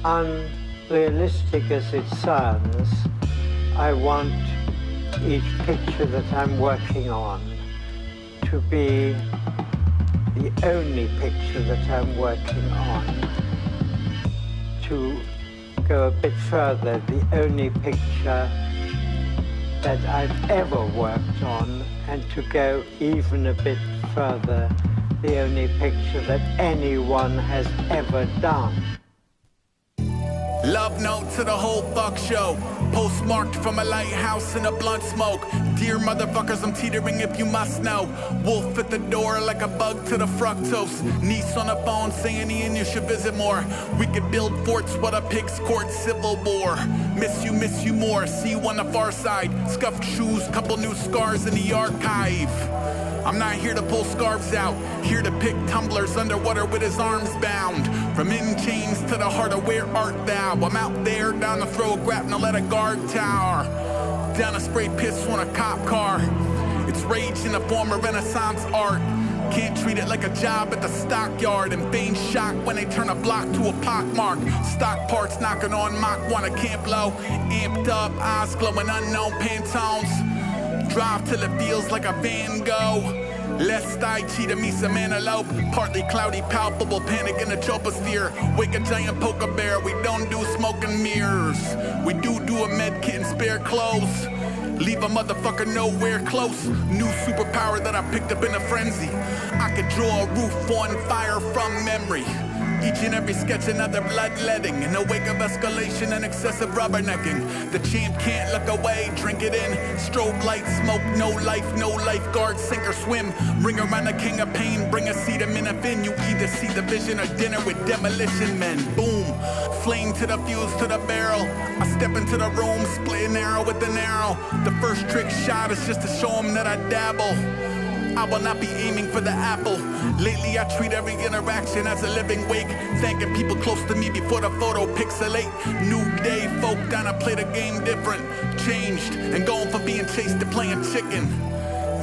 unrealistic as it sounds, I want each picture that I'm working on to be the only picture that I'm working on. To go a bit further, the only picture that I've ever worked on, and to go even a bit further, the only picture that anyone has ever done. Love note to the whole fuck show. Postmarked from a lighthouse in a blunt smoke. Dear motherfuckers, I'm teetering if you must know. Wolf at the door like a bug to the fructose. Niece on the phone saying Ian you should visit more. We could build forts what a pig's court civil war. Miss you more. See you on the far side. Scuffed shoes, couple new scars in the archive. I'm not here to pull scarves out, here to pick tumblers underwater with his arms bound. From in chains to the heart of where art thou? I'm out there down the throat, grappling at a guard tower. Down a spray piss on a cop car. It's rage in the form of Renaissance art. Can't treat it like a job at the stockyard and feign shock when they turn a block to a pockmark. Stock parts knocking on Mach 1, I can't blow. Amped up, eyes glowing, unknown Pantones. Drive till it feels like a Van Gogh. Lest I cheat me some antelope. Partly cloudy, palpable panic in the troposphere. Wake a giant poker bear, we don't do smoke and mirrors. We do a med kit and spare clothes. Leave a motherfucker nowhere close. New superpower that I picked up in a frenzy. I could draw a roof on fire from memory. Each and every sketch another bloodletting. In the wake of escalation and excessive rubbernecking. The champ can't look away, drink it in. Strobe light, smoke, no lifeguard, sink or swim. Ring around the king of pain, bring a seat him in a fin. You either see the vision or dinner with demolition men. Boom, flame to the fuse to the barrel. I step into the room, split an arrow with an arrow. The first trick shot is just to show him that I dabble. I will not be aiming for the apple. Lately I treat every interaction as a living wake. Thanking people close to me before the photo pixelate. New day, folk down, I play the game different. Changed, and going from being chased to playing chicken.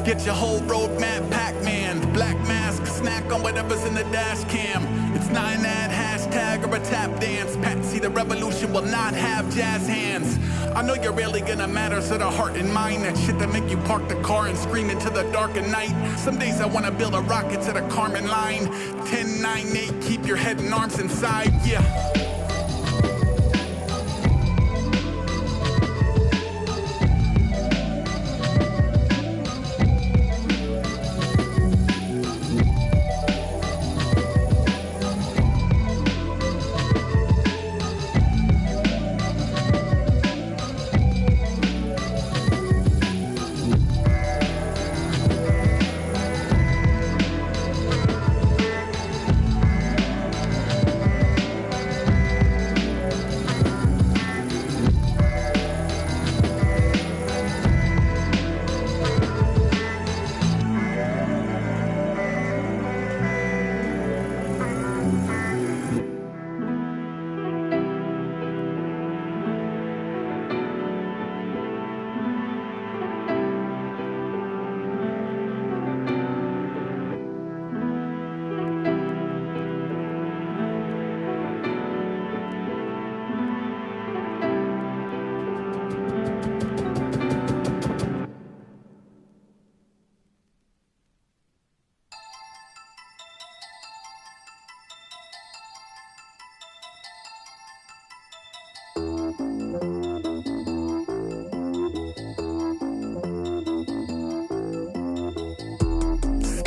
Get your whole roadmap, Pac-Man. Black mask, snack on whatever's in the dash cam. It's not an ad, hashtag, or a tap dance. Patton, see the revolution will not have jazz hands. I know you're rarely gonna matter, so the heart and mind. That shit that make you park the car and scream into the dark of night. Some days I wanna build a rocket to the Carmen line. 10-9-8, keep your head and arms inside, yeah.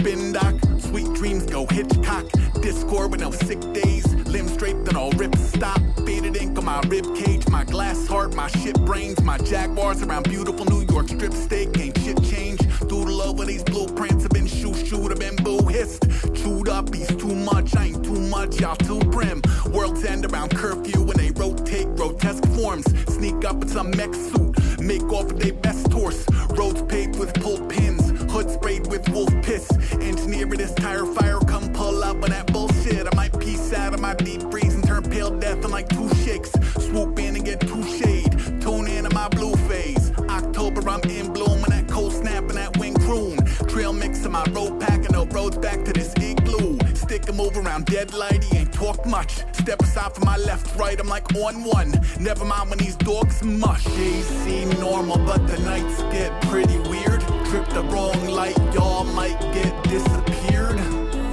Spin dock, sweet dreams go Hitchcock. Discord with no sick days. Limbs draped and all rips stop. Faded ink on my rib cage. My glass heart, my shit brains. My Jaguars around beautiful New York strip steak. Ain't shit change. Doodle over these blueprints. Have been shoot, have been boo hissed. Chewed up, he's too much. I ain't too much, y'all too prim. World's end around curfew when they rotate grotesque forms. Sneak up in some mech suit. Make off with their best horse. Roads paved with pulled pins. Hood sprayed with wolf piss. Engineer this tire fire, come pull up on that bullshit. I might piece out of my deep freeze and turn pale death in like 2 shakes. Swoop in and get 2 shade. Tune in to my blue phase. October, I'm in bloom when that cold snap and that wing croon. Trail mix of my road packing the roads back to this igloo. Stick and move around dead light, he ain't talk much. Step aside from my left, right, I'm like on one. Never mind when these dogs mush. Days seem normal, but the nights get pretty weird. Trip the wrong light, y'all might get disappeared.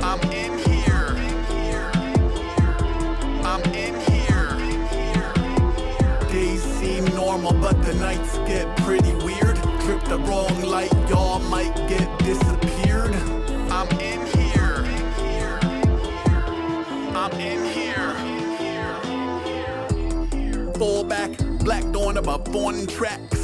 I'm in here. I'm in here. Days seem normal, but the nights get pretty weird. Trip the wrong light, y'all might get disappeared. I'm in here. I'm in here. Fall back, black dawn about born tracks.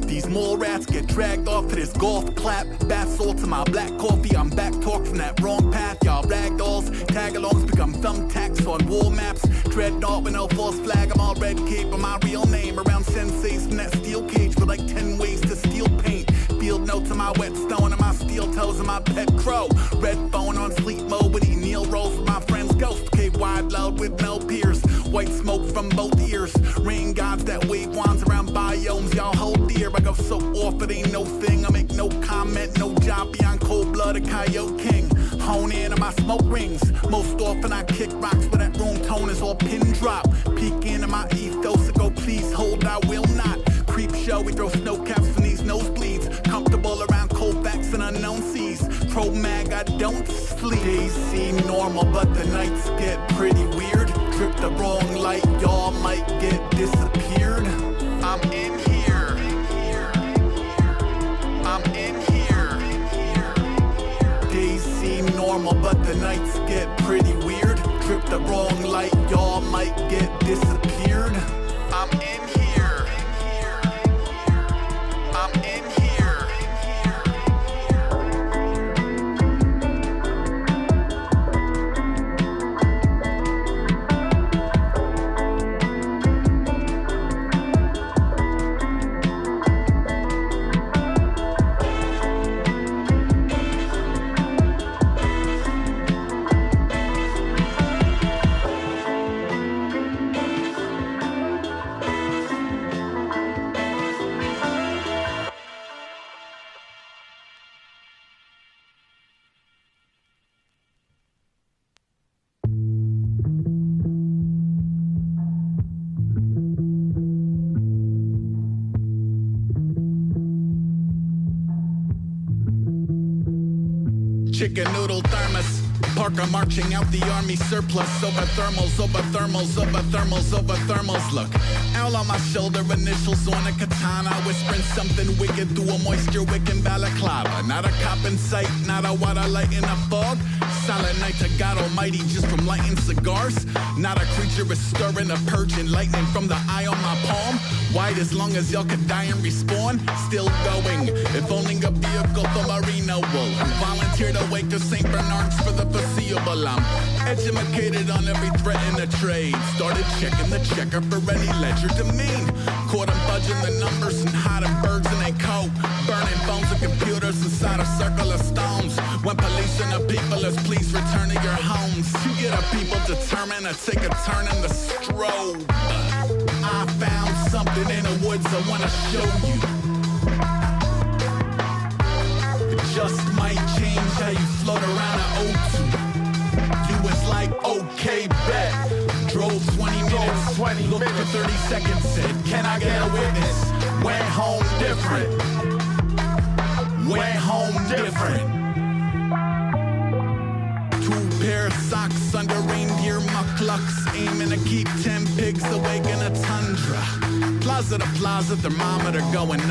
These mole rats get dragged off to this golf clap. Bath salt to my black coffee, I'm back talk from that wrong path. Y'all ragdolls, tag-alongs become thumbtacks on wall maps. Dreadnought with no false flag, I'm all red cape on my real name. Around senseis from that steel cage with like 10 ways to steal paint. Field notes on my whetstone and my steel toes and my pet crow. Red phone on sleep mode with Neil rolls with my friend's ghost. Cave wide loud with no peers. White smoke from both ears. Rain gods that wave wands around biomes y'all hold dear. I go so off it ain't no thing. I make no comment, no job beyond cold blood, a coyote king. Hone in on my smoke rings. Most often I kick rocks where that room tone is all pin drop. Peek into my ethos, I go please hold, I will not. Creep show, we throw snow caps from these nosebleeds. Comfortable around cold facts and unknown seas. Pro mag, I don't sleep. Days seem normal, but the nights get pretty weird. Trip the wrong light, y'all might get disappeared. I'm in here. I'm in here. Days seem normal, but the nights get pretty weird. Trip the wrong light, y'all might get disappeared. I'm in here. I'm in here. Chicken noodle thermos. Parker marching out the army surplus. Over thermals, over thermals, over thermals, over thermals. Look, owl on my shoulder, initials on a katana. Whispering something wicked through a moisture wicking balaclava. Not a cop in sight, not a water light in a fog. Silent night to God Almighty just from lighting cigars. Not a creature is stirring, a purging lightning from the eye on my palm. Wide as long as y'all could die and respawn. Still going, if only a vehicle for Marino wool. Volunteered to wake to St. Bernard's for the foreseeable. I'm educated on every threat in the trade. Started checking the checker for any ledger demean. Caught them fudging the numbers and hiding birds in a coat. Burning phones and computers inside a circle of stones. When police and the people is please return to your homes. You get a people determined to take a turn in the strobe. I found something in the woods I wanna show you. It just might change how you float around an O2. You was like, okay, bet. Drove 20 minutes, looked for 30 seconds, said, can I get a witness? Went home different. Went home different. Pair of socks under reindeer mucklucks, aiming to keep 10 pigs awake in a tundra. Plaza to plaza, thermometer going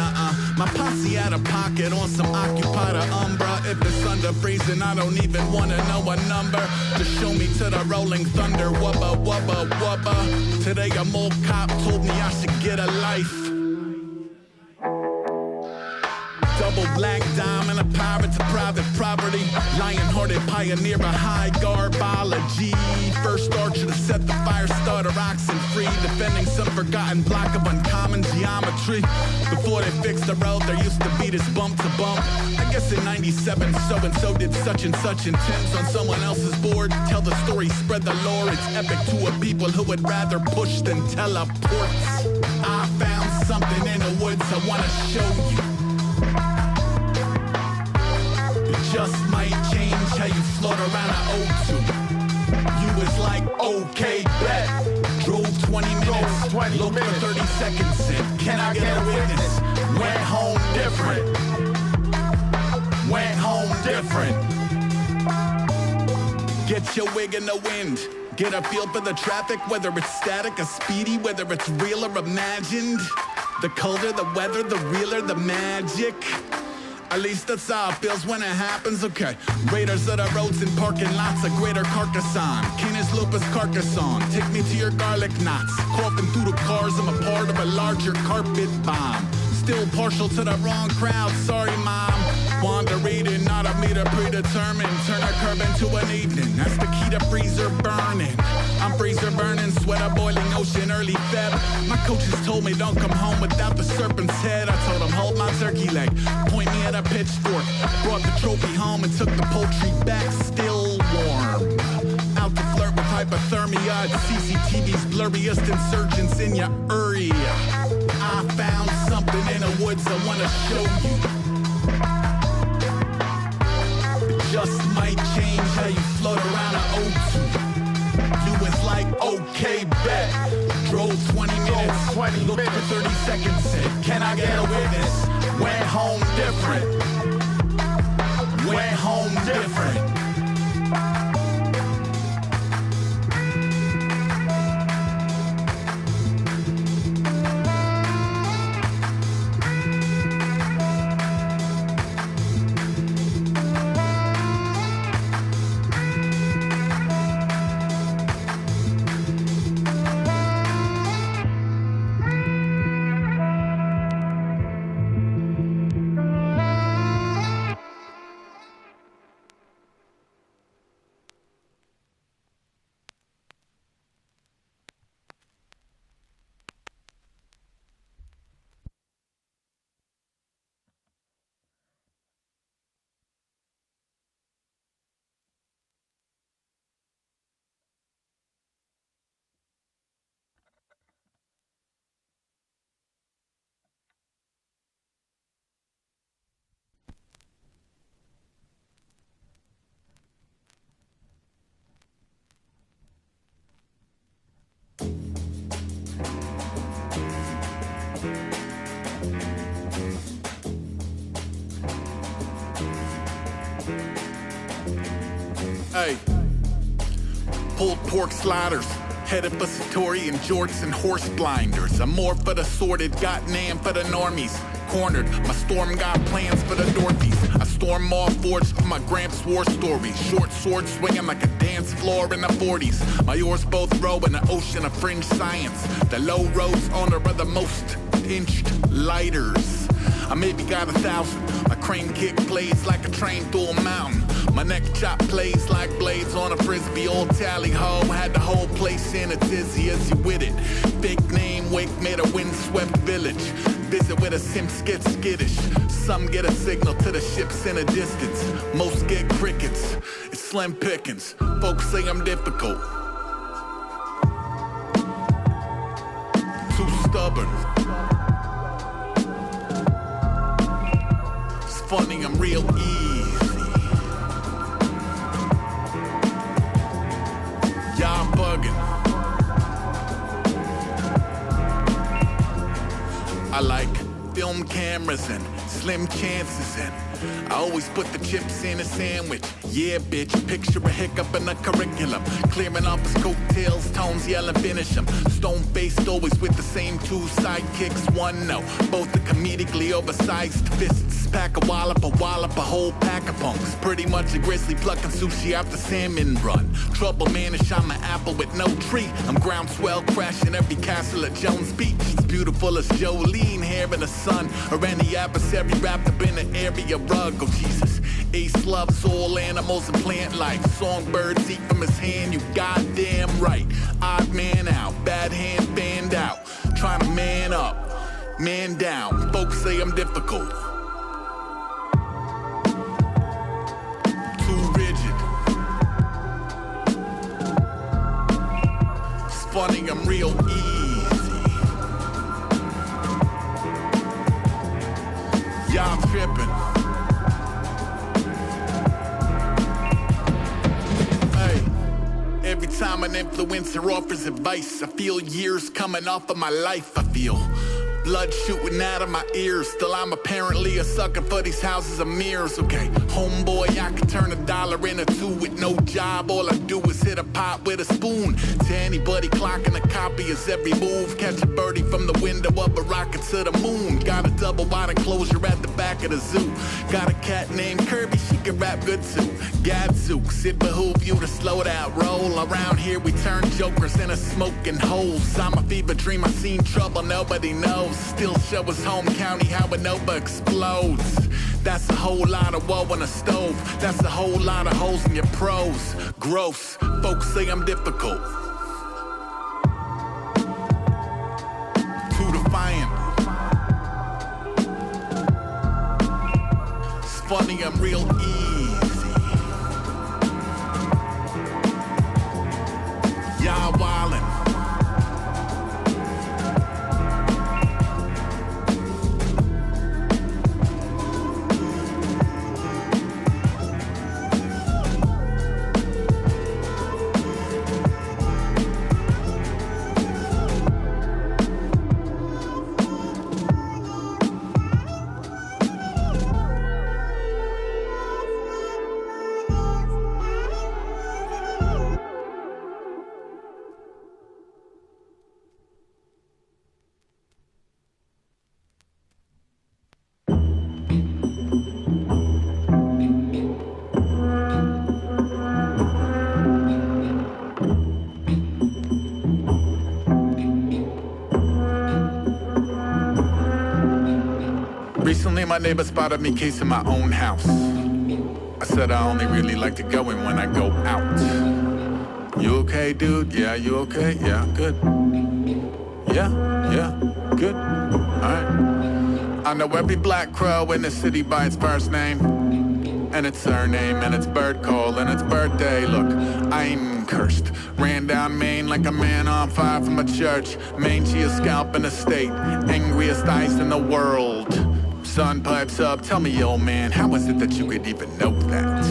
My posse out of pocket on some occupied Umbra. If it's under freezing, I don't even wanna know a number. Just show me to the rolling thunder, wubba, wubba, wubba. Today a mole cop told me I should get a life. Double black diamond, a pirate to private property. Lion-hearted pioneer of high garbology. First archer to set the fire starter, oxen free. Defending some forgotten block of uncommon geometry. Before they fixed the road, there used to be this bump to bump. I guess in 97, so-and-so did such and such. And Tim's on someone else's board. Tell the story, spread the lore. It's epic to a people who would rather push than teleport. I found something in the woods I wanna show you. just might change how you float around an O2. You was like, okay, bet. Drove 20 minutes, looked for 30 seconds in. Can I get a witness? Went home different. Went home different. Get your wig in the wind. Get a feel for the traffic, whether it's static or speedy, whether it's real or imagined. The colder the weather, the realer the magic. At least that's how it feels when it happens, okay. Raiders of the roads and parking lots, a greater Carcassonne. Canis lupus Carcassonne, take me to your garlic knots. Coughing through the cars, I'm a part of a larger carpet bomb. Still partial to the wrong crowd, sorry mom. Wander reading, not a meter predetermined. Turn a curb into an evening, that's the key to freezer burning. I'm freezer burning, sweater boiling ocean, early Feb. My coaches told me don't come home without the serpent's head. I told them hold my turkey leg, point me at a pitchfork. Brought the trophy home and took the poultry back, still warm. Out to flirt with hypothermia, CCTV's blurriest insurgents in your area. I found something in the woods I wanna show you. Just might change how you float around an O2. You was like, okay, bet. Drove 20 minutes, looked for 30 seconds, said, can I get a witness? Went home different. Went home different. Hey, pulled pork sliders, headed for Satori and jorts and horse blinders. I'm more for the sorted, got Nam for the normies. Cornered, my storm got plans for the Dorothies. I storm all forged for my Gramps war story. Short sword swinging like a dance floor in the 40s. My oars both row in the ocean of fringe science. The low roads owner of the most inched lighters. I maybe got 1,000. My crane kick plays like a train through a mountain. My neck chop plays like blades on a frisbee. Old tally ho had the whole place in a tizzy as you with it. Fake name wake made a windswept village. Visit with a simps get skittish. Some get a signal to the ships in a distance. Most get crickets. It's slim pickings. Folks say I'm difficult. Too stubborn. It's funny, I'm real easy. Y'all bugging. I like film cameras and slim chances, and I always put the chips in a sandwich. Yeah, bitch, picture a hiccup in the curriculum. Clearing off his coattails, tones yelling, finish him. Stone-faced, always with the same two sidekicks, one no. Both the comedically oversized fists. Pack a wallop, a whole pack of punks. Pretty much a grizzly plucking sushi out the salmon run. Trouble manish, I'm an apple with no tree. I'm groundswell crashing every castle at Jones Beach. It's beautiful as Jolene here in the sun. Or any adversary wrapped up in an area rug. Oh Jesus, Ace loves all animals and plant life. Songbirds eat from his hand, you goddamn right. Odd man out, bad hand fanned out. Trying to man up, man down. Folks say I'm difficult. Too rigid. It's funny, I'm real easy. Y'all tripping. time an influencer offers advice, I feel years coming off of my life. I feel blood shooting out of my ears. Still I'm apparently a sucker for these houses of mirrors. Okay, homeboy, I can turn $1 into $2 with no job. All I do is hit a pot with a spoon. To anybody clocking a copy is every move. Catch a birdie from the window of a rocket to the moon. Got a double wide enclosure at the back of the zoo. Got a cat named Kirby, she can rap good too. Gadzooks, it behoove you to slow that roll. Around here we turn jokers into smoking holes. I'm a fever dream, I seen trouble nobody knows. Still show us home county how a Nova explodes. That's a whole lot of woe on a stove. That's a whole lot of holes in your prose. Gross, folks say I'm difficult. Too defiant. It's funny, I'm real easy. Y'all wildin'. Recently my neighbor spotted me casing my own house. I said I only really like to go in when I go out. You okay, dude? Yeah, you okay? Yeah, good. Yeah, good. Alright. I know every black crow in the city by its first name, and its surname, and its bird call, and its birthday. Look, I'm cursed. Ran down Maine like a man on fire from a church. Mangiest scalp in the state, angriest ice in the world. Sun pipes up, tell me, old man, how is it that you could even know that?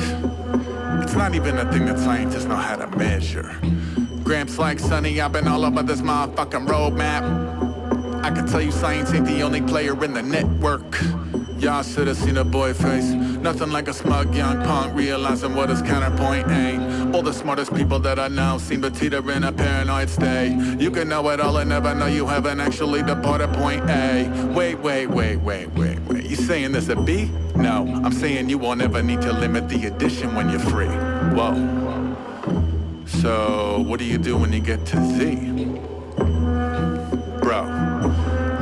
It's not even a thing that scientists know how to measure. Gramps like Sonny, I've been all over this motherfucking roadmap. I can tell you science ain't the only player in the network. Y'all should've seen a boy face. Nothing like a smug young punk realizing what his counterpoint ain't. All the smartest people that I know seem to teeter in a paranoid state. You can know it all and never know you haven't actually departed point A. Wait. You saying this a B? No, I'm saying you won't ever need to limit the addition when you're free. Whoa. So, what do you do when you get to Z? Bro,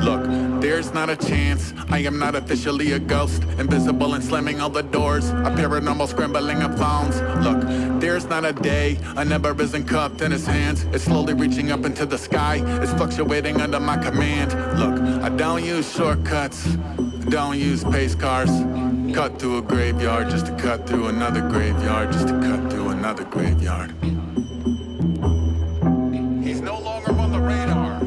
look, there's not a chance. I am not officially a ghost, invisible and slamming all the doors, a paranormal scrambling of phones. Look, there's not a day a number isn't cupped in his hands. It's slowly reaching up into the sky. It's fluctuating under my command. Look, I don't use shortcuts. Don't use pace cars. Cut through a graveyard just to cut through another graveyard, just to cut through another graveyard. He's no longer on the radar.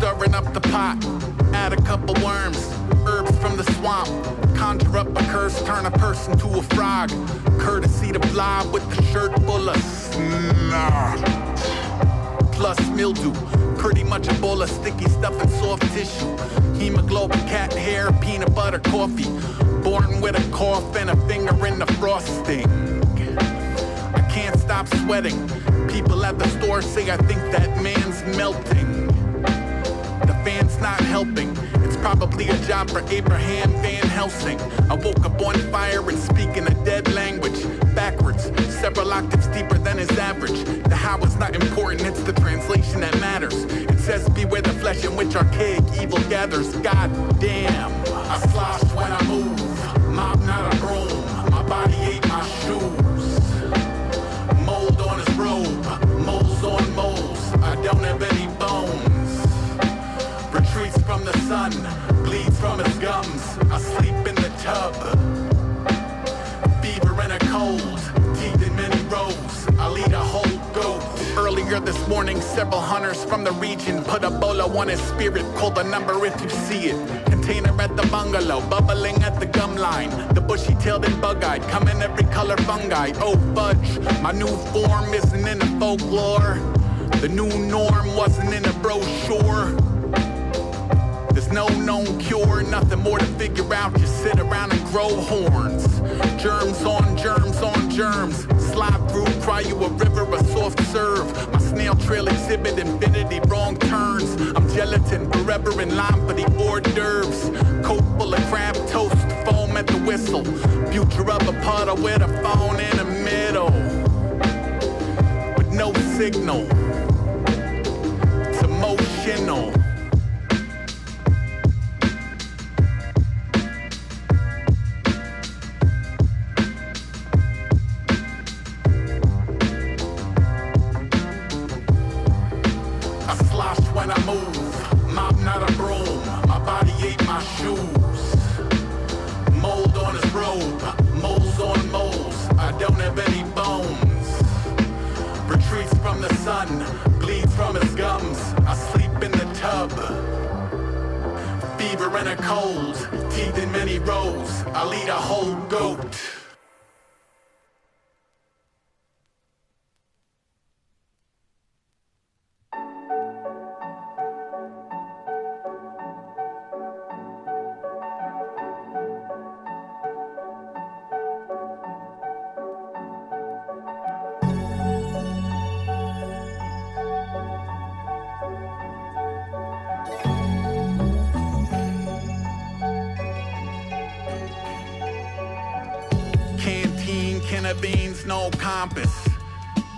Stirring up the pot, add a couple worms, herbs from the swamp, conjure up a curse, turn a person to a frog, courtesy to blob with the shirt full of snot, plus mildew, pretty much a bowl of sticky stuff and soft tissue, hemoglobin, cat hair, peanut butter, coffee, born with a cough and a finger in the frosting. I can't stop sweating. People at the store say I think that man's melting. The fan's not helping. It's probably a job for Abraham Van Helsing. I woke up on fire and speaking a dead language. Backwards, several octaves deeper than his average. The how is not important, it's the translation that matters. It says beware the flesh in which archaic evil gathers. God damn, I slosh when I move. Mop not a broom, my body ate my shoes. Mold on his robe, moles Earlier this morning, several hunters from the region put a bolo on his spirit. Call the number if you see it. Container at the bungalow, bubbling at the gum line. The bushy-tailed and bug-eyed, come in every color fungi. Oh, fudge, my new form isn't in the folklore. The new norm wasn't in a brochure. There's no known cure, nothing more to figure out. Just sit around and grow horns. Germs on germs on germs. Slide through, cry you a river, a soft serve. My snail trail exhibit infinity, wrong turns. I'm gelatin, forever in line for the hors d'oeuvres. Coke full of crab toast, foam at the whistle. Future of a puddle with a phone in the middle. With no signal. It's emotional. Bleeds from his gums, I sleep in the tub. Fever and a cold, teeth in many rows. I'll eat a whole goat. Beans, no compass.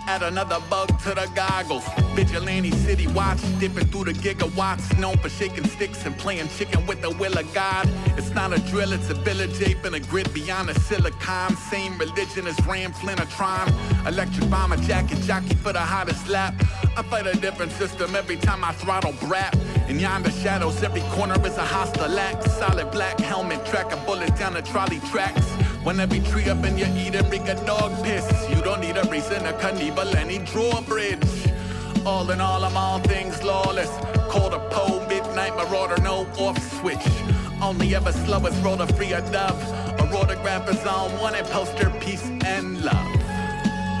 Add another bug to the goggles. Vigilante city watch, dipping through the gigawatts. Known for shaking sticks and playing chicken with the will of God. It's not a drill, it's a village ape in a grid beyond the silicon. Same religion as Ram Flynn or Tron. Electric bomber jacket, jockey for the hottest lap. I fight a different system every time I throttle brap. In yonder shadows, every corner is a hostile act. Solid black helmet, track a bullet down the trolley tracks. When every tree up in your Eden ring a dog piss. You don't need a reason to Knievel any drawbridge. All in all, I'm all things lawless. Called a pole, midnight marauder, no off switch. Only ever slow as roll to free a dove. A autograph is on one and poster, peace and love.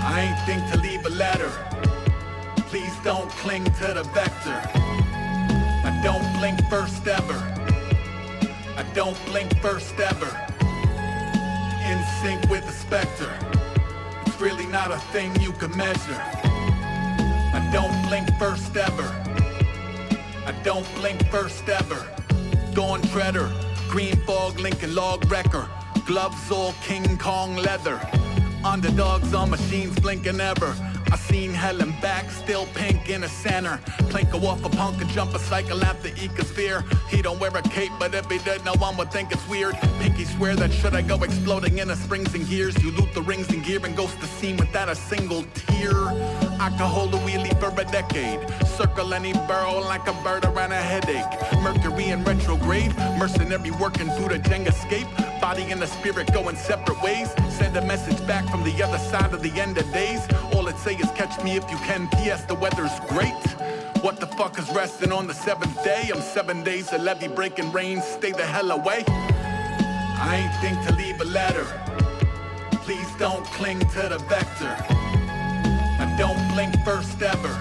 I ain't think to leave a letter. Please don't cling to the vector. I don't blink first ever. I don't blink first ever. In sync with the specter. It's really not a thing you can measure. I don't blink first ever. I don't blink first ever. Dawn treader, green fog, Lincoln log wrecker. Gloves all King Kong leather. Underdogs on machines blinking ever. I seen hell and back, still pink in the center. Plank go off a punk and jump a cycle at the ecosphere. He don't wear a cape, but if he did, no one would think it's weird. Pinky swear that should I go exploding in the springs and gears. You loot the rings and gear and ghost the scene without a single tear. I could hold a wheelie for a decade. Circle any burrow like a bird around a headache. Mercury in retrograde, mercenary working through the Jenga scape. Body and the spirit going separate ways. Send a message back from the other side of the end of days. All it say is catch me if you can. P.S. the weather's great. What the fuck is resting on the 7th day? I'm 7 days of levee breaking rain. Stay the hell away. I ain't think to leave a letter. Please don't cling to the vector. I don't blink first ever.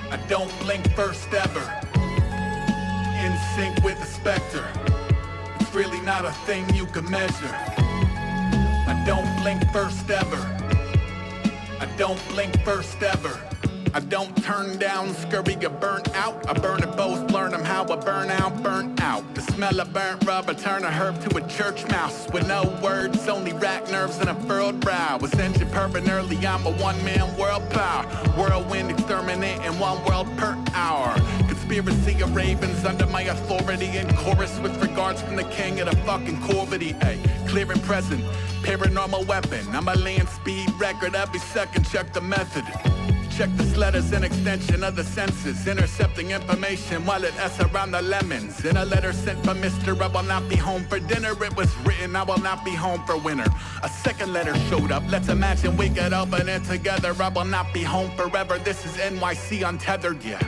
I don't blink first ever. In sync with the specter. It's really not a thing you can measure. I don't blink first ever. I don't blink first ever. I don't turn down, scurry or burnt out. I burn it both, learn them how I burn out, burnt out. The smell of burnt rubber turn a herb to a church mouse. With no words, only rack nerves and a furrowed brow. Was engine purring early, I'm a one-man world power. Whirlwind exterminating 1 world per hour. Conspiracy of ravens under my authority. In chorus with regards from the king of the fucking corvity. Ay, clear and present, paranormal weapon. I'm a land speed record every second, check the method. Check this letter's an extension of the senses, intercepting information while it S around the lemons. In a letter sent from Mr. I will not be home for dinner. It was written, I will not be home for winter. A second letter showed up. Let's imagine we could open it together. I will not be home forever. This is NYC Untethered, yeah.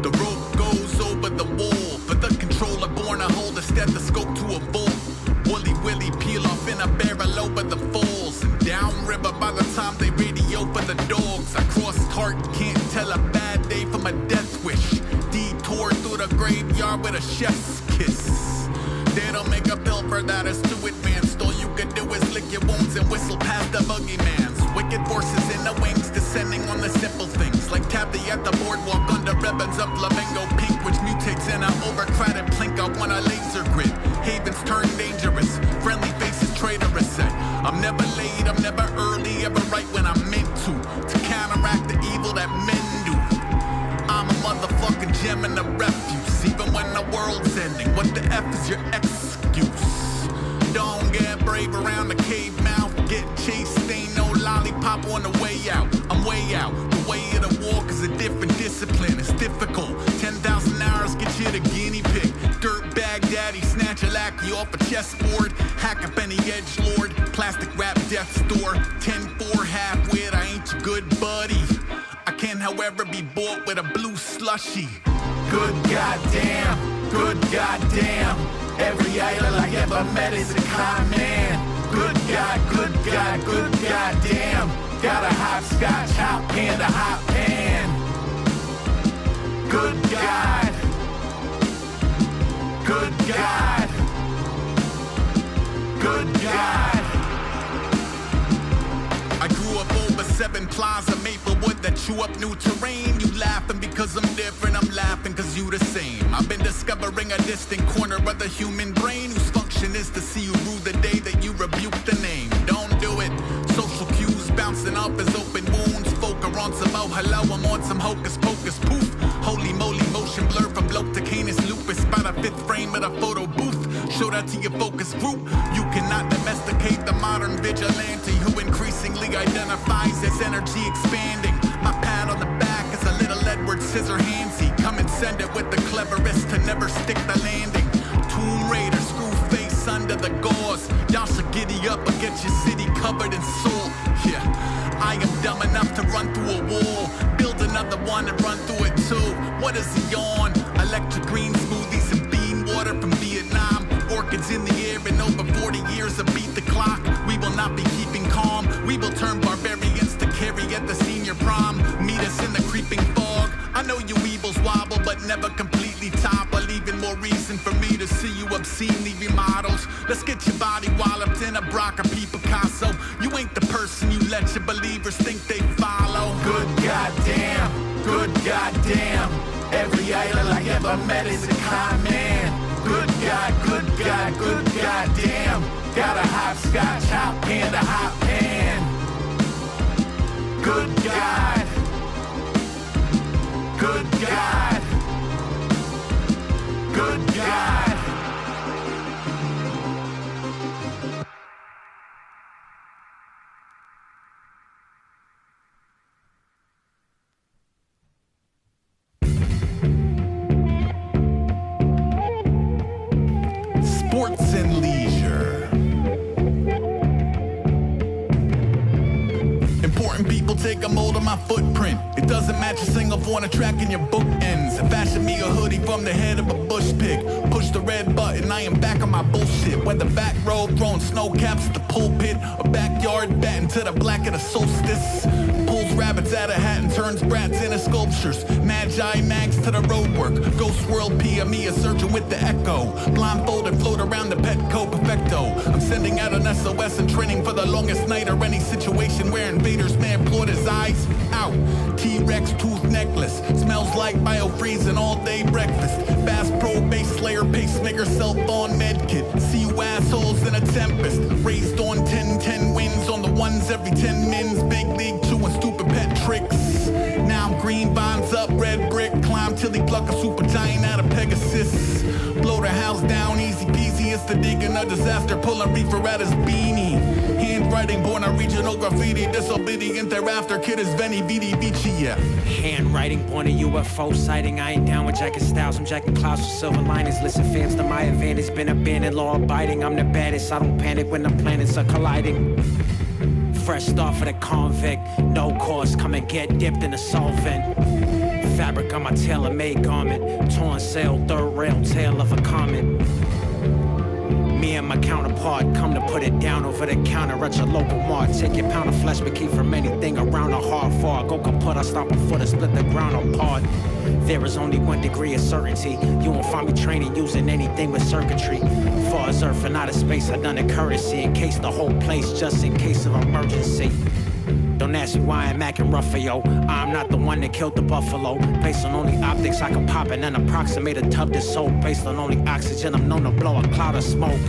The rope goes over the wall for the controller born to hold a stethoscope to a bull. Woolly Willy peel off in a barrel over the falls and downriver by the time they radio for the dogs. I crossed heart, can't tell a bad day from a death wish. Detour through the graveyard with a chef's kiss. They don't make a pill for that, it's too advanced. All you can do is lick your wounds and whistle past the boogeyman's. Wicked forces in the wings descending on the simple things, like Taffy at the boardwalk under ribbons of flamingo pink, which mutates in an overcrowded plink. I want a laser grid. Havens turn dangerous, friendly faces traitorous. Say, I'm never late, I'm never early, ever right when I'm meant to counteract the evil that men do. I'm a motherfucking gem and a refuse, even when the world's ending. What the F is your excuse? Don't get brave around the cave mouth. Get chased, ain't no lollipop on the way out. I'm way out. The way of the walk is a different discipline. It's difficult. 10,000 hours get you the guinea pig. Dirtbag daddy, snatch a lackey off a chessboard. Hack up any edgelord. Plastic wrap death store. 10-4 half-wit, I ain't your good buddy. I can, however, be bought with a blue slushy. Good goddamn, good goddamn. Every idol I ever met is a con man. Good God, good God, good goddamn. Got a hopscotch hop and a hot pan. Good God, good God, good God. I grew up over 7 Plaza Maplewood that chew up new terrain. You laughing because I'm different, I'm laughing because you the same. I've been discovering a distant corner of the human brain whose function is to see you rue the day that you rebuke the name. Don't do it. Social cues bouncing off as open wounds. Folk are on some oh hello, I'm on some hocus pocus poof. Holy moly, motion blur from bloke to canis lupus by the 5th frame of the photo booth. Show that to your focus group. You cannot domesticate the modern vigilante who increasingly identifies as energy expanding. My pat on the back is a little Edward Scissorhandsy. Come and send it with the cleverest to never stick the landing. Tomb Raider, screw face under the gauze. Y'all should giddy up or get your city covered in salt. Yeah, I am dumb enough to run through a wall. Build another one and run through it too. What is he on? Electric green smoothies and bean water from Vietnam. Orchids in the air and over 40 years to beat the clock. We will not be keeping calm. We will turn barbarians to carry at the senior prom. Meet us in the creeping fog. I know you evils wobble, but never completely topple. Even more reason for me to see you obscenely remodels. Let's get your body walloped in a Brock or P. Picasso. You ain't the person you let your believers think they follow. Good goddamn, good goddamn. Every idol I ever met is a con man. Good God, good God, good God damn. Got a hopscotch hop and a hot pan. Good God. Good God. Good God. Sports and leisure. Important people take a mold of my footprint. It doesn't match a single for a track in your bookends. Fashion me a hoodie from the head of a bush pig. Push the red button, I am back on my bullshit. Whether back row throwing snow caps at the pulpit, or backyard batting to the black of the solstice. Pulls rabbits out of hat and turns brats into sculptures. Magi mags to the roadwork. Ghost world PME, a surgeon with the echo. Blindfolded float around the Petco perfecto. I'm sending out an SOS and training for the longest night or any situation where invaders may employ his eyes out. T-Rex tooth necklace. Smells like biofreeze and all day breakfast. Bass Pro base slayer pacemaker self-on medkit. See you assholes in a tempest. Raised on 10-10 wins on the ones every 10 mins. Big league chewing stupid pet tricks. Now I'm green vines up, red brick. Climb till he pluck a super giant out of Pegasus. Blow the house down easy peasy. It's the digging a disaster. Pulling reefer at his beanie. Handwriting born a regional graffiti. Disobedient thereafter. Kid is Veni Vidi Vici, yeah. Handwriting born a UFO sighting. I ain't down with jacking styles. I'm jacking clouds with silver linings. Listen fans to my advantage. Been abandoned, law abiding. I'm the baddest. I don't panic when the planets are colliding. Fresh off of the convict. No course. Come and get dipped in the solvent. Fabric on my tailor-made garment. Torn sail, third rail, tail of a comet. Me and my counterpart come to put it down over the counter at your local mart. Take your pound of flesh, but keep from anything around a hard far. Go kaput, I stomp a foot and split the ground apart. There is only 1 degree of certainty. You won't find me training using anything with circuitry. Far as earth and outer space, I done a courtesy in case the whole place, just in case of emergency. Don't ask me why I'm acting rough for yo. I'm not the one that killed the buffalo. Based on only optics, I can pop and then approximate a tub that's sold. Based on only oxygen, I'm known to blow a cloud of smoke.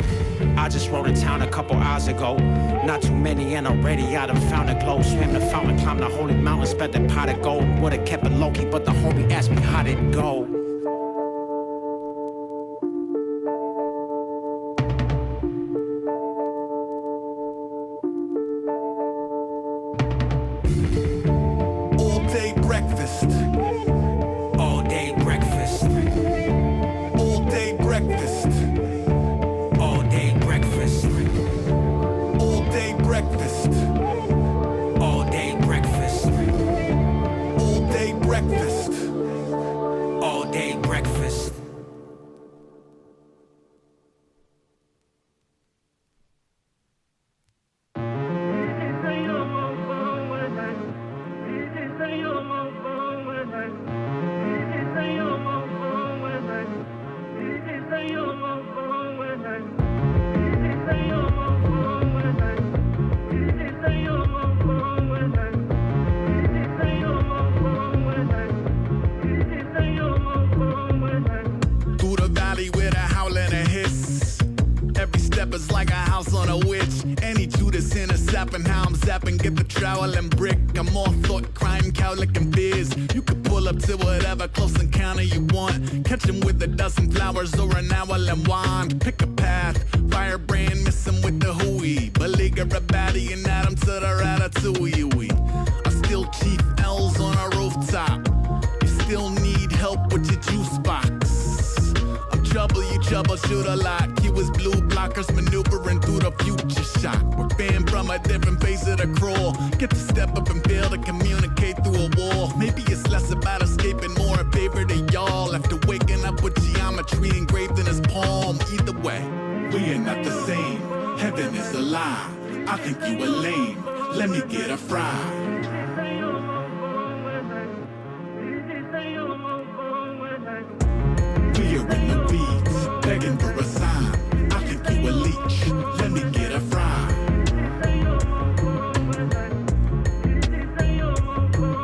I just rode in town a couple hours ago. Not too many and already I done found a glow. Swam the fountain, climbed the holy mountain, spent the pot of gold. Would've kept it low-key, but the homie asked me how'd it go.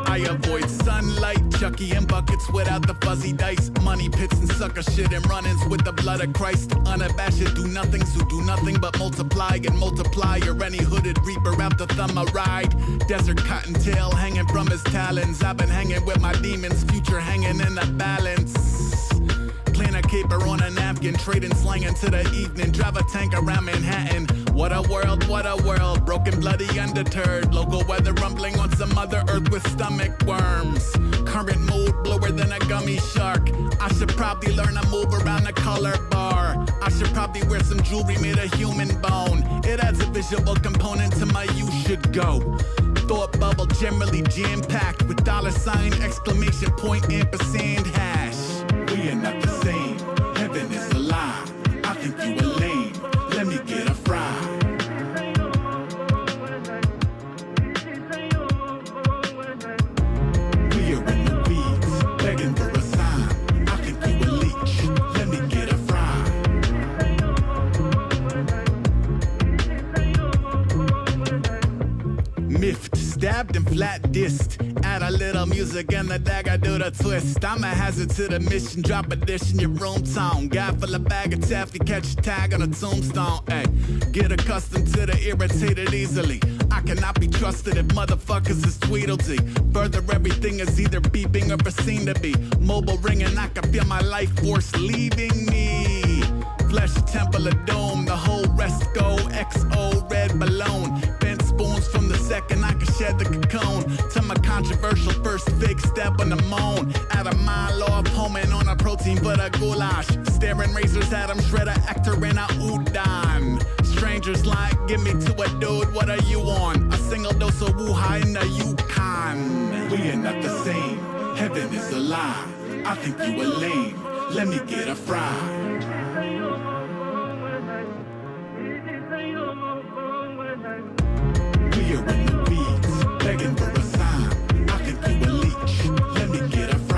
I avoid sunlight Chucky and buckets without the fuzzy dice. Money pits and sucker shit and run-ins with the blood of Christ. Unabashed do-nothings who do nothing but multiply and multiply. Or any hooded reaper out the thumb a ride. Desert cottontail hanging from his talons. I've been hanging with my demons, future hanging in the balance. Clean a caper on a napkin, trading slang into the evening. Drive a tank around Manhattan. What a world, what a world. Broken, bloody, undeterred. Local weather rumbling on some Mother Earth with stomach worms. Current mood bluer than a gummy shark. I should probably learn to move around the color bar. I should probably wear some jewelry made of human bone. It adds a visual component to my you should go. Thought bubble generally jam-packed with $sign, exclamation point, ampersand, hash. We are not the same. Heaven is a lie. I think you are lame. Let me get a fry. We are in the weeds, begging for a sign. I think you a leech. Let me get a fry. Miffed, stabbed and flat dissed. Add a little music and the dagger do the twist. I'm a hazard to the mission, drop a dish in your room tone. Guy full of bag of taffy, catch a tag on a tombstone. Ay, get accustomed to the irritated easily. I cannot be trusted if motherfuckers is Tweedledee. Further, everything is either beeping or seen to be. Mobile ringing, I can feel my life force leaving me. Flesh temple of dome, the whole rest go XO red balloon. Bent spoons from the second I can shed the cocoon. To my controversial first big step on the moan. At a mile off, homing on a protein but a goulash. Staring razors at him, shredder actor in a udon. Strangers like, give me to a dude, what are you on? A single dose of Wuha in the Yukon. We are not the same, heaven is a lie. I think you are lame, let me get a fry. We are in the weeds, begging for a sign. I think you a leech, let me get a fry.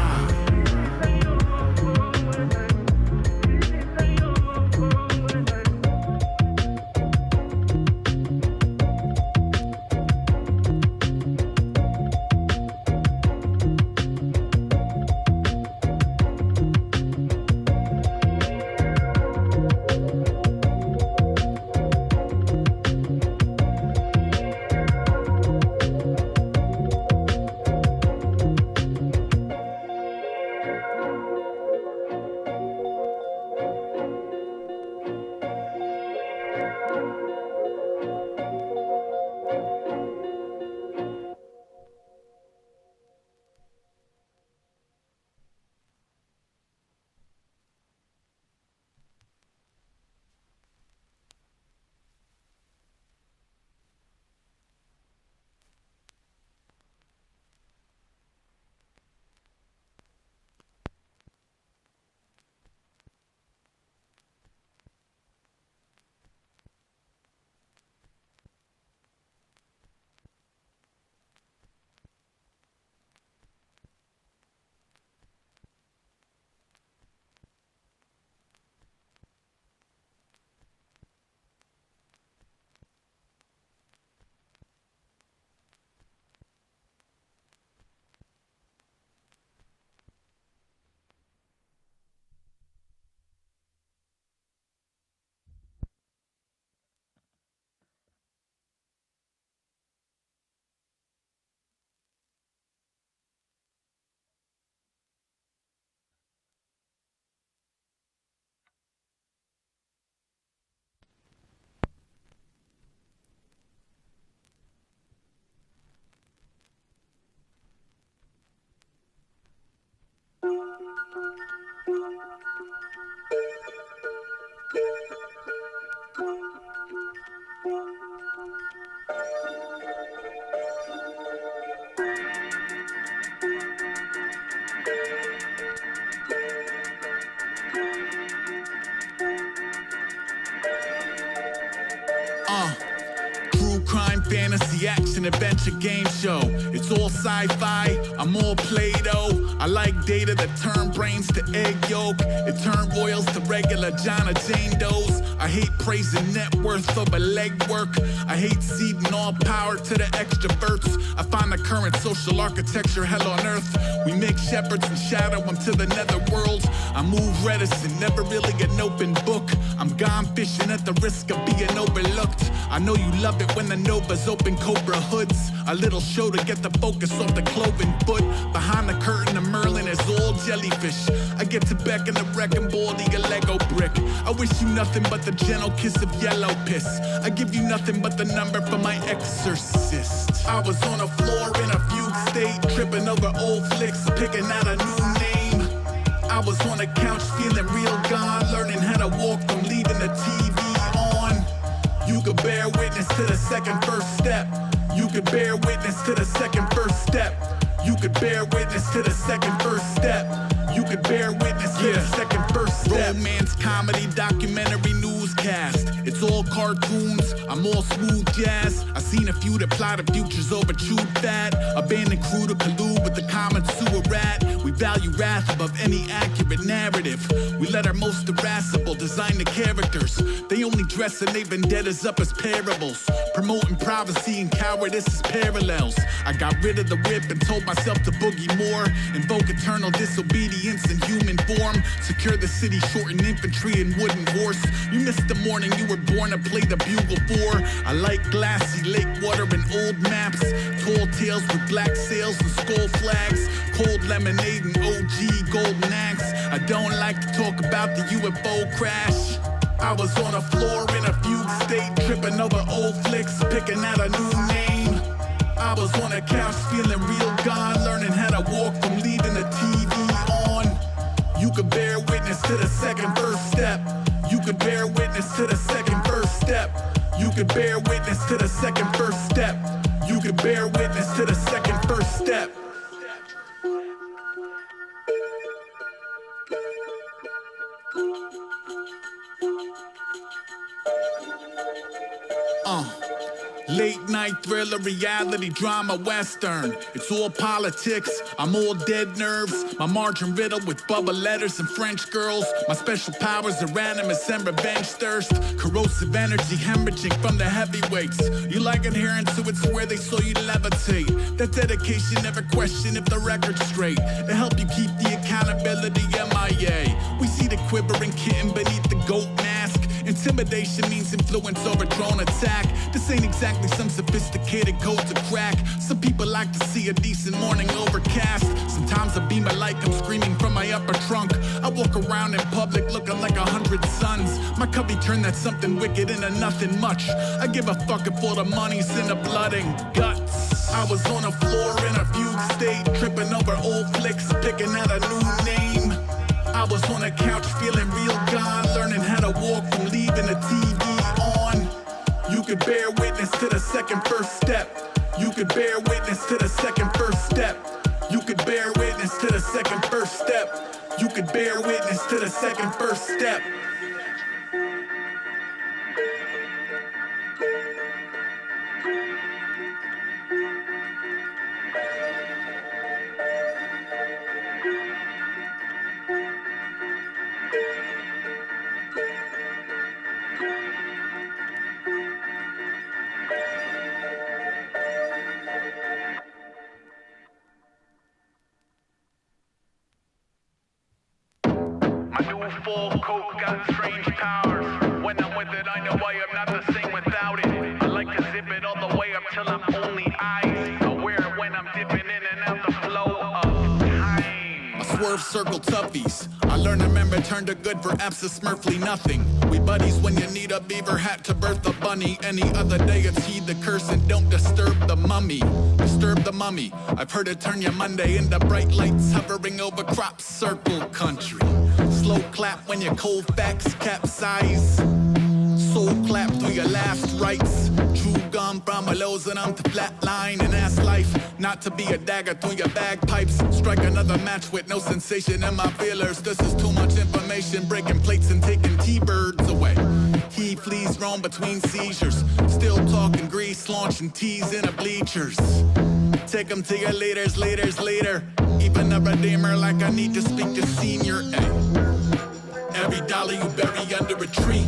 True crime, fantasy, action, adventure, game show. It's all sci-fi, I'm all Play-Doh. I like data that turn brains to egg yolk. It turn royals to regular John or Jane Does. I hate praising net worth over legwork. I hate ceding all power to the extroverts. I find the current social architecture hell on earth. We make shepherds and shadow them to the nether world. I move reticent, never really an open book. I'm gone fishing at the risk of being overlooked. I know you love it when the Novas open Cobra hoods. A little show to get the focus off the cloven foot. Behind the curtain, the Merlin is all jellyfish. I get to beckon the wrecking ball to your Lego brick. I wish you nothing but the gentle kiss of yellow piss. I give you nothing but the number for my exorcist. I was on the floor in a fugue state, tripping over old flicks, picking out a new name. I was on the couch feeling real gone, learning how to walk from leaving the TV on. You could bear witness to the second first step. You could bear witness to the second first step. You could bear witness to the second first step. You could bear witness to the second first step. Romance, comedy, documentary, newscast. It's all cartoons, I'm all smooth jazz. I seen a few that plot the futures over chewed fat. Abandoned crew to collude with the common sewer rat. We value wrath above any accurate narrative. We let our most irascible design the characters. They only dress and they vendettas up as parables. Promoting privacy and cowardice as parallels. I got rid of the whip and told myself to boogie more. Invoke eternal disobedience in human form. Secure the city, shorten infantry and wooden horse. You missed the morning you were born to play the bugle for. I like glassy lake water and old maps. Tall tales with black sails and skull flags. Cold lemonade and OG golden axe. I don't like to talk about the UFO crash. I was on the floor in a fugue state, tripping over old flicks, picking out a new name. I was on the couch feeling real gone, learning how to walk from leaving the TV on. You could bear witness to the second first step. You could bear witness to the second first step. You could bear witness to the second first step. You could bear witness to the second first step. Late night thriller, reality drama, western. It's all politics, I'm all dead nerves. My margin riddled with bubble letters and French girls. My special powers are animus and revenge thirst. Corrosive energy hemorrhaging from the heavyweights. You like adhering to it, so where they saw you levitate. That dedication never question if the record's straight. To help you keep the accountability MIA. We see the quivering kitten beneath the goat mask. Intimidation means influence over drone attack. This ain't exactly some sophisticated code to crack. Some people like to see a decent morning overcast. Sometimes a beam of light comes screaming from my upper trunk. I walk around in public looking like 100 suns. My cubby turned that something wicked into nothing much. I give a fuck if all the money's in the blood and guts. I was on the floor in a fugue state, tripping over old flicks, picking out a new name. I was on the couch feeling real gone, learning how to walk from leaving the TV on. You could bear witness to the second first step. You could bear witness to the second first step. You could bear witness to the second first step. You could bear witness to the second first step. Full coat got strange powers. When I'm with it, I know I am not the same without it. I like to zip it all the way up till I'm only eyes aware when I'm dipping in and out the flow of time. I swerve circle toughies. I learn to remember, turn to good for abscess smurfly nothing. We buddies when you need a beaver hat to birth a bunny. Any other day it's heed the curse and don't disturb the mummy. Disturb the mummy. I've heard it turn your Monday into bright lights hovering over crop circle country. Slow clap when your cold facts capsize. Soul clap through your last rites. True gum from a lows and I'm to flatline and ask life not to be a dagger through your bagpipes. Strike another match with no sensation in my feelers. This is too much information, breaking plates and taking T-birds away. He flees roam between seizures. Still talking grease, launching teas in the bleachers. Take them to your leaders, later. Even a redeemer like I need to speak to senior A. Every dollar you bury under a tree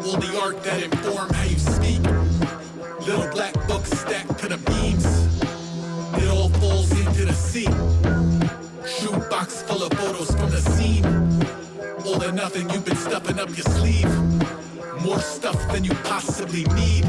will the arc that inform how you speak. Little black books stacked to the beams. It all falls into the sea. nothing you've been stuffing up your sleeve. More stuff than you possibly need.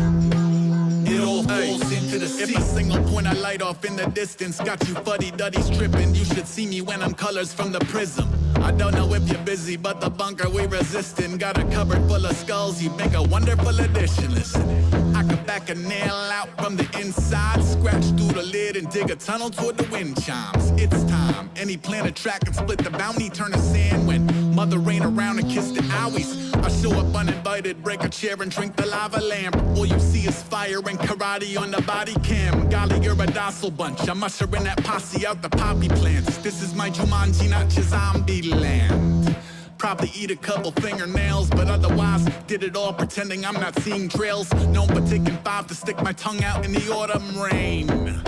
It all falls into the sea. If a single point I light off in the distance got you fuddy-duddies tripping, you should see me when I'm colors from the prism. I don't know if you're busy, but the bunker we resisting got a cupboard full of skulls, you make a wonderful addition. Listen, I could back a nail out from the inside, scratch through the lid and dig a tunnel toward the wind chimes. It's time. Any plan to track and split the bounty, turn to sand when mother rain around and kiss the owies. I show up uninvited, break a chair and drink the lava lamp. All you see is fire and karate on the body cam. Golly, you're a docile bunch. I'm ushering that posse out the poppy plants. This is my Jumanji, not your zombie land. Probably eat a couple fingernails, but otherwise did it all pretending I'm not seeing trails. Known for taking 5 to stick my tongue out in the autumn rain.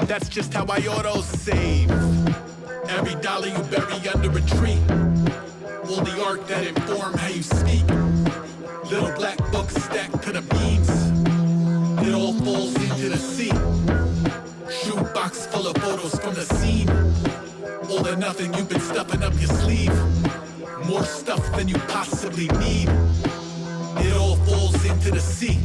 That's just how I auto-save. Every dollar you bury under a tree. All the art that inform how you speak. Little black books stacked to the beams. It all falls into the sea. Shoebox full of photos from the scene. All or nothing you've been stuffing up your sleeve. More stuff than you possibly need. It all falls into the sea.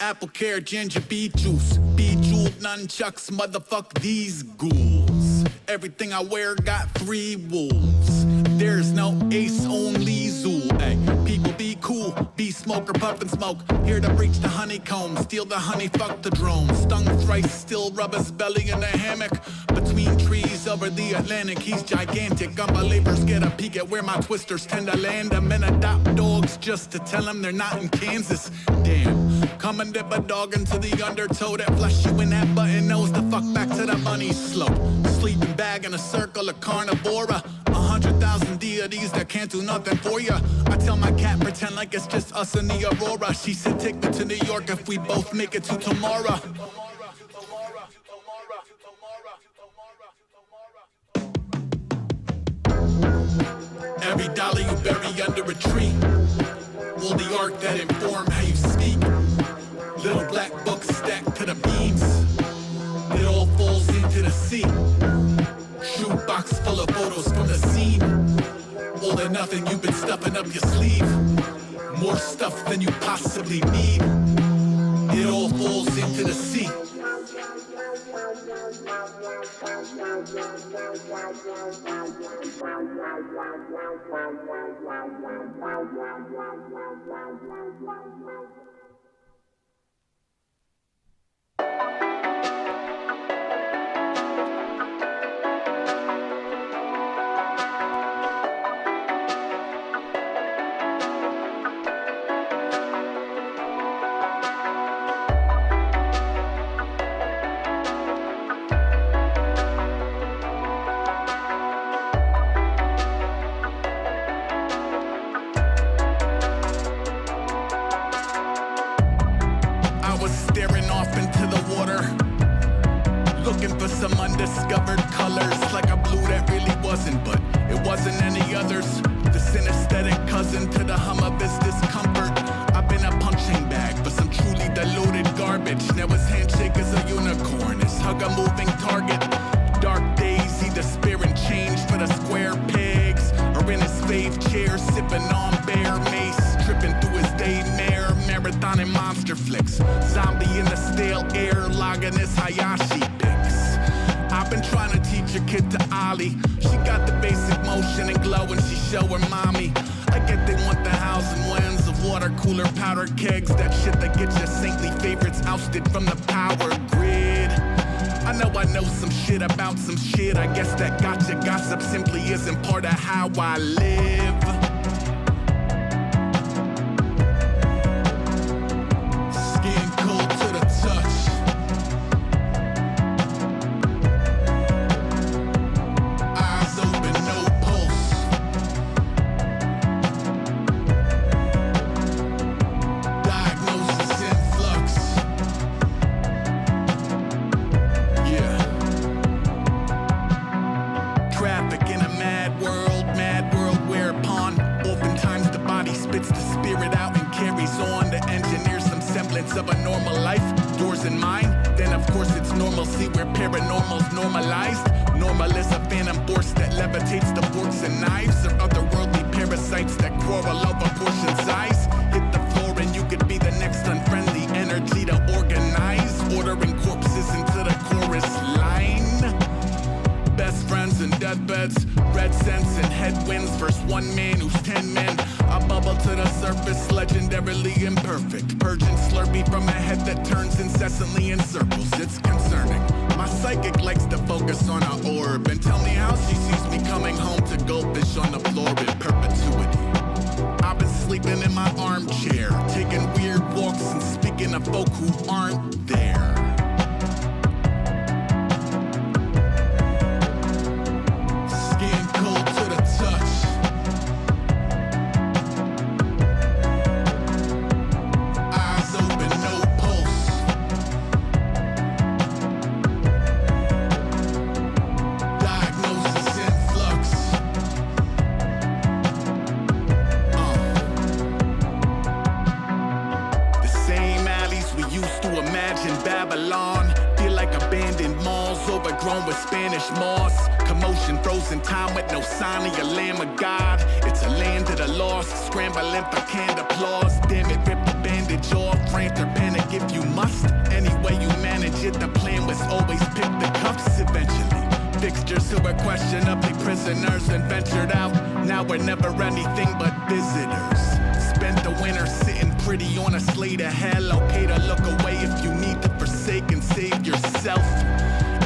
Apple care, ginger, beet juice. Bejeweled nunchucks, motherfuck these ghouls. Everything I wear got 3 wolves. There's no ace, only Zool. Ay, people be cool, be smoker, puff and smoke. Here to breach the honeycomb, steal the honey, fuck the drone. Stung thrice, still rub his belly in the hammock. Between trees over the Atlantic, he's gigantic. Unbelievers get a peek at where my twisters tend to land. I'm in adopt dogs just to tell them they're not in Kansas. Damn, come and dip a dog into the undertow that flush you in that button nose the fuck back to the bunny slope. Sleeping bag in a circle of carnivora. 100,000 deities that can't do nothing for ya. I tell my cat pretend like it's just us in the aurora. She said take me to New York if we both make it to tomorrow. Every dollar you bury under a tree. All the art that inform how you speak. Little black books stacked to the beams. It all falls into the sea. Shoebox full of photos from the scene. All or nothing you've been stuffing up your sleeve. More stuff than you possibly need. It all falls into the sea. Looking for some undiscovered colors, like a blue that really wasn't, but it wasn't any others. The synesthetic cousin to the hum of his discomfort. I've been a punching bag for some truly diluted garbage. Now his handshake is a unicorn, his hug a moving target. Dark days, either spear and change for the square pegs, or in his fave chair, sipping on bear mace, tripping through his daymare, marathoning monster flicks. Zombie in the stale air, logging his Hayashi pics. I've been trying to teach your kid to ollie. She got the basic motion and glow when she show her mommy. I get they want the hows and whens of water cooler powder kegs. That shit that gets your saintly favorites ousted from the power grid. I know some shit about some shit. I guess that gotcha gossip simply isn't part of how I live. Skin cold to the touch. Eyes open, no pulse. Diagnosis in flux. Yeah. Traffic in a mad world whereupon oftentimes the body spits the spirit out and carries on to engineer some semblance of a normal life. Yours and mine, then of course it's normalcy where paranormal's normalized. Normal is a phantom force that levitates the forks and knives or otherworldly parasites. quarrel over portion size. Hit the floor and you could be the next unfriendly energy to organize. Ordering corpses into the chorus line. Best friends and deathbeds, red scents and headwinds versus one man who's 10 men. A bubble to the surface, legendarily imperfect. Purging Slurpee from a head that turns incessantly in circles. It's concerning. My psychic likes to focus on her orb and tell me how she sees me coming home to goldfish on the floor in perpetuity. I've been sleeping in my armchair, taking weird walks and speaking to folk who aren't there. Skin cold to the touch. Eyes open, no pulse. Diagnosis in flux. The same alleys we used to imagine Babylon feel like abandoned malls overgrown with Spanish moss. Commotion, frozen time with no sign of your Lamb of God. It's a land of the lost, scrambling for canned applause. Damn it, rip the bandage off, rant or panic if you must. Any way you manage it, the plan was always pick the cuffs eventually. Fixtures who were questionably prisoners and ventured out. Now we're never anything but visitors. Spent the winter sitting pretty on a slate of hell. Okay to look away if you need to forsake and save yourself.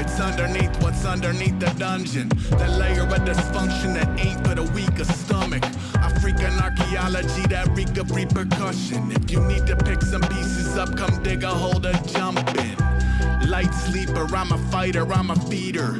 It's underneath what's underneath the dungeon. The layer of dysfunction that ain't for the weak of stomach. African archaeology that reek of repercussion. If you need to pick some pieces up, come dig a hole to jump in. Light sleeper, I'm a fighter, I'm a feeder.